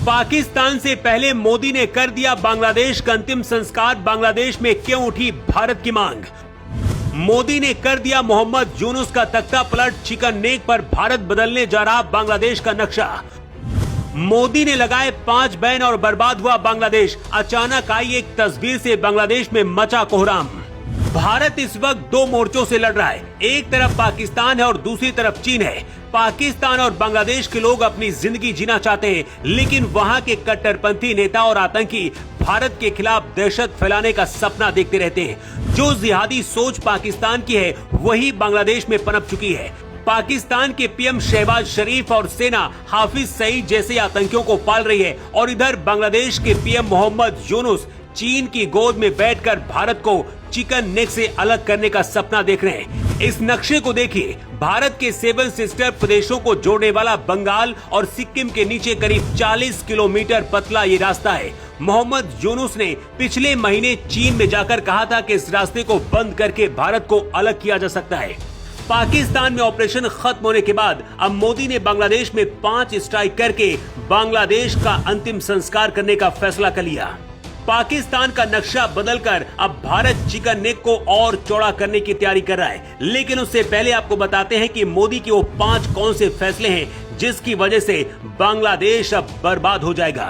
पाकिस्तान से पहले मोदी ने कर दिया बांग्लादेश का अंतिम संस्कार। बांग्लादेश में क्यों उठी भारत की मांग? मोदी ने कर दिया मोहम्मद यूनुस का तख्ता पलट। चिकन नेक पर भारत बदलने जा रहा बांग्लादेश का नक्शा। मोदी ने लगाए 5 बैन और बर्बाद हुआ बांग्लादेश। अचानक आई एक तस्वीर से बांग्लादेश में मचा कोहराम। भारत इस वक्त 2 मोर्चों से लड़ रहा है। एक तरफ पाकिस्तान है और दूसरी तरफ चीन है। पाकिस्तान और बांग्लादेश के लोग अपनी जिंदगी जीना चाहते हैं, लेकिन वहां के कट्टरपंथी नेता और आतंकी भारत के खिलाफ दहशत फैलाने का सपना देखते रहते हैं। जो जिहादी सोच पाकिस्तान की है, वही बांग्लादेश में पनप चुकी है। पाकिस्तान के पीएम शहबाज शरीफ और सेना हाफिज सईद जैसे आतंकियों को पाल रही है, और इधर बांग्लादेश के पीएम मोहम्मद यूनुस चीन की गोद में बैठकर भारत को चिकन नेक से अलग करने का सपना देख रहे हैं। इस नक्शे को देखिए। भारत के 7 सिस्टर प्रदेशों को जोड़ने वाला बंगाल और सिक्किम के नीचे करीब 40 किलोमीटर पतला ये रास्ता है। मोहम्मद यूनुस ने पिछले महीने चीन में जाकर कहा था कि इस रास्ते को बंद करके भारत को अलग किया जा सकता है। पाकिस्तान में ऑपरेशन खत्म होने के बाद अब मोदी ने बांग्लादेश में 5 स्ट्राइक करके बांग्लादेश का अंतिम संस्कार करने का फैसला कर लिया। पाकिस्तान का नक्शा बदलकर अब भारत चिकन नेक को और चौड़ा करने की तैयारी कर रहा है। लेकिन उससे पहले आपको बताते हैं कि मोदी के वो 5 कौन से फैसले हैं जिसकी वजह से बांग्लादेश अब बर्बाद हो जाएगा।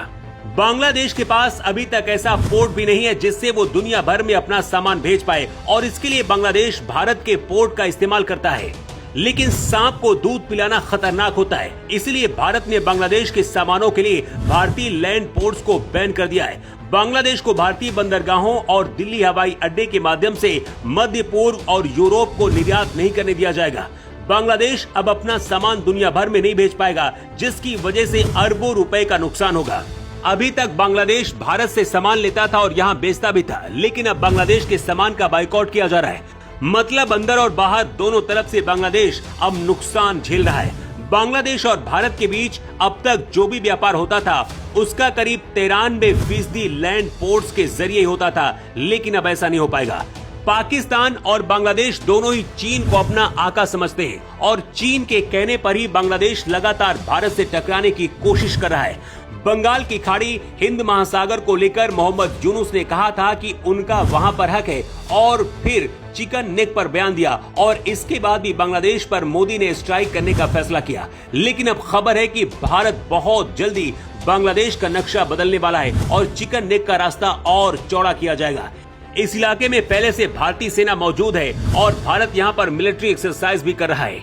बांग्लादेश के पास अभी तक ऐसा पोर्ट भी नहीं है जिससे वो दुनिया भर में अपना सामान भेज पाए, और इसके लिए बांग्लादेश भारत के पोर्ट का इस्तेमाल करता है। लेकिन सांप को दूध पिलाना खतरनाक होता है, इसलिए भारत ने बांग्लादेश के सामानों के लिए भारतीय लैंड पोर्ट्स को बैन कर दिया है। बांग्लादेश को भारतीय बंदरगाहों और दिल्ली हवाई अड्डे के माध्यम से मध्य पूर्व और यूरोप को निर्यात नहीं करने दिया जाएगा। बांग्लादेश अब अपना सामान दुनिया भर में नहीं भेज पाएगा, जिसकी वजह से अरबों रुपए का नुकसान होगा। अभी तक बांग्लादेश भारत से सामान लेता था और यहाँ बेचता भी था, लेकिन अब बांग्लादेश के सामान का बाइकआउट किया जा रहा है। मतलब अंदर और बाहर दोनों तरफ से बांग्लादेश अब नुकसान झेल रहा है। बांग्लादेश और भारत के बीच अब तक जो भी व्यापार होता था उसका करीब 93% लैंड पोर्ट्स के जरिए होता था, लेकिन अब ऐसा नहीं हो पाएगा। पाकिस्तान और बांग्लादेश दोनों ही चीन को अपना आका समझते हैं, और चीन के कहने पर ही बांग्लादेश लगातार भारत से टकराने की कोशिश कर रहा है। बंगाल की खाड़ी, हिंद महासागर को लेकर मोहम्मद यूनुस ने कहा था कि उनका वहां पर हक है, और फिर चिकन नेक पर बयान दिया, और इसके बाद भी बांग्लादेश पर मोदी ने स्ट्राइक करने का फैसला किया। लेकिन अब खबर है कि भारत बहुत जल्दी बांग्लादेश का नक्शा बदलने वाला है और चिकन नेक का रास्ता और चौड़ा किया जाएगा। इस इलाके में पहले से भारतीय सेना मौजूद है और भारत यहाँ पर मिलिट्री एक्सरसाइज भी कर रहा है।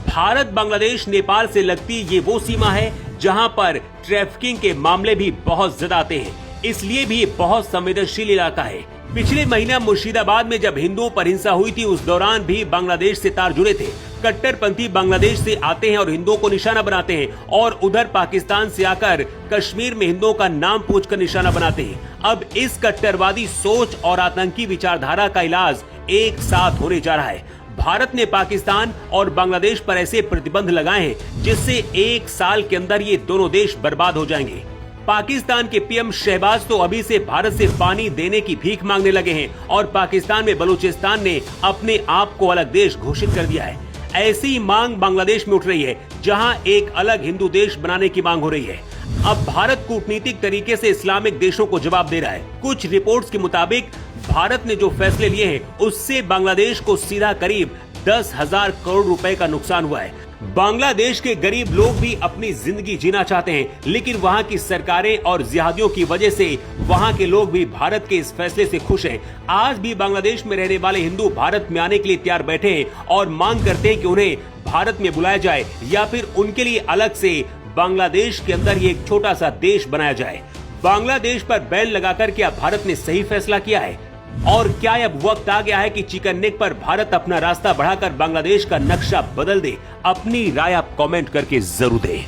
भारत बांग्लादेश नेपाल से लगती ये वो सीमा है जहाँ पर ट्रैफिकिंग के मामले भी बहुत ज्यादा आते हैं, इसलिए भी बहुत संवेदनशील इलाका है। पिछले महीना मुर्शिदाबाद में जब हिंदुओं पर हिंसा हुई थी, उस दौरान भी बांग्लादेश से तार जुड़े थे। कट्टरपंथी बांग्लादेश से आते हैं और हिंदुओं को निशाना बनाते हैं, और उधर पाकिस्तान से आकर कश्मीर में हिंदुओं का नाम पूछकर निशाना बनाते हैं। अब इस कट्टरवादी सोच और आतंकी विचारधारा का इलाज एक साथ होने जा रहा है। भारत ने पाकिस्तान और बांग्लादेश पर ऐसे प्रतिबंध लगाए हैं जिससे 1 साल के अंदर ये दोनों देश बर्बाद हो जाएंगे। पाकिस्तान के पीएम शहबाज तो अभी से भारत से पानी देने की भीख मांगने लगे हैं, और पाकिस्तान में बलूचिस्तान ने अपने आप को अलग देश घोषित कर दिया है। ऐसी मांग बांग्लादेश में उठ रही है, जहां एक अलग हिंदू देश बनाने की मांग हो रही है। अब भारत कूटनीतिक तरीके से इस्लामिक देशों को जवाब दे रहा है। कुछ रिपोर्ट्स के मुताबिक भारत ने जो फैसले लिए हैं, उससे बांग्लादेश को सीधा करीब 10,000 करोड़ रुपए का नुकसान हुआ है। बांग्लादेश के गरीब लोग भी अपनी जिंदगी जीना चाहते हैं, लेकिन वहां की सरकारें और जिहादियों की वजह से वहां के लोग भी भारत के इस फैसले से खुश हैं। आज भी बांग्लादेश में रहने वाले हिंदू भारत में आने के लिए तैयार बैठे हैं और मांग करते हैं कि उन्हें भारत में बुलाया जाए, या फिर उनके लिए अलग से बांग्लादेश के अंदर ही एक छोटा सा देश बनाया जाए। बांग्लादेश पर बैन लगाकर क्या भारत ने सही फैसला किया है? और क्या अब वक्त आ गया है कि चिकन नेक पर भारत अपना रास्ता बढ़ाकर बांग्लादेश का नक्शा बदल दे? अपनी राय आप कमेंट करके जरूर दें।